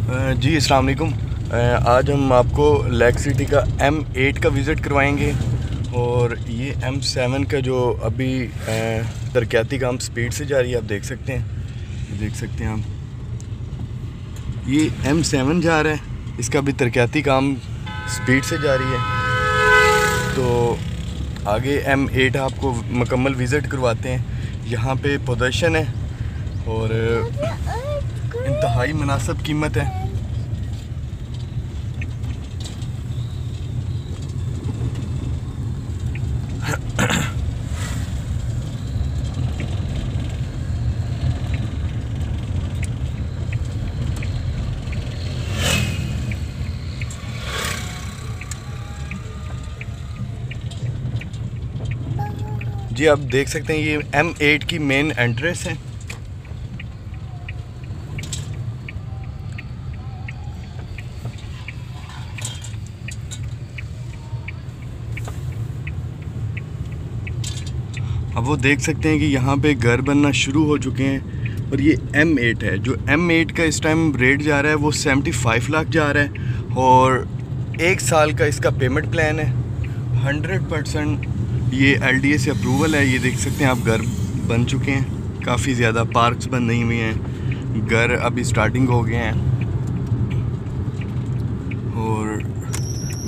जी अस्सलाम वालेकुम। आज हम आपको लेक सिटी का M8 का विज़िट करवाएंगे और ये M7 का जो अभी तरक्याती काम स्पीड से जारी है, आप देख सकते हैं आप ये M7 जा रहा है, इसका भी तरक्याती काम स्पीड से जारी है। तो आगे M8 आपको मुकम्मल विज़िट करवाते हैं। यहाँ पे पोजीशन है और इंतहाई मुनासिब कीमत है। जी आप देख सकते हैं ये M8 की मेन एंट्रेंस है। अब वो देख सकते हैं कि यहाँ पे घर बनना शुरू हो चुके हैं और ये M8 है। जो M8 का इस टाइम रेट जा रहा है वो 75 लाख जा रहा है और 1 साल का इसका पेमेंट प्लान है। 100% ये LDA से अप्रूवल है। ये देख सकते हैं आप, घर बन चुके हैं, काफ़ी ज़्यादा पार्क्स बन नहीं हुए हैं, घर अभी स्टार्टिंग हो गए हैं और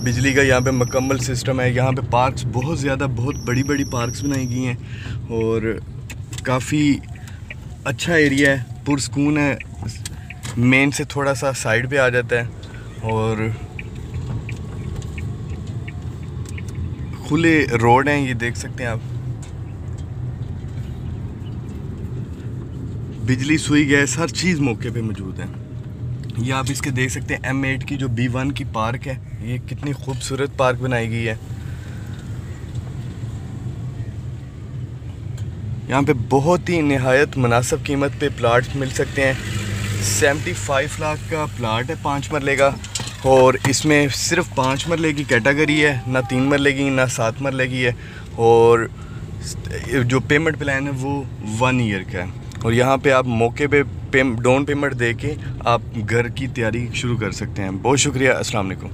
बिजली का यहाँ पे मुकम्मल सिस्टम है। यहाँ पे पार्क्स बहुत बड़ी पार्क्स बनाई गई हैं और काफ़ी अच्छा एरिया है, पुरसकून है। मेन से थोड़ा सा साइड पे आ जाता है और खुले रोड हैं, ये देख सकते हैं आप। बिजली, सुई, गैस, हर चीज़ मौके पे मौजूद है। ये आप इसके देख सकते हैं M8 की जो B1 की पार्क है, ये कितनी खूबसूरत पार्क बनाई गई है। यहाँ पे बहुत ही निहायत मुनासिब कीमत पे प्लाट मिल सकते हैं। 75 लाख का प्लाट है 5 मरले का और इसमें सिर्फ 5 मरले की कैटेगरी है, ना 3 मरले की ना 7 मरले की है और जो पेमेंट प्लान है वो 1 ईयर का है। और यहाँ पे आप मौके पे डाउन पेमेंट दे के आप घर की तैयारी शुरू कर सकते हैं। बहुत शुक्रिया। अस्सलाम वालेकुम।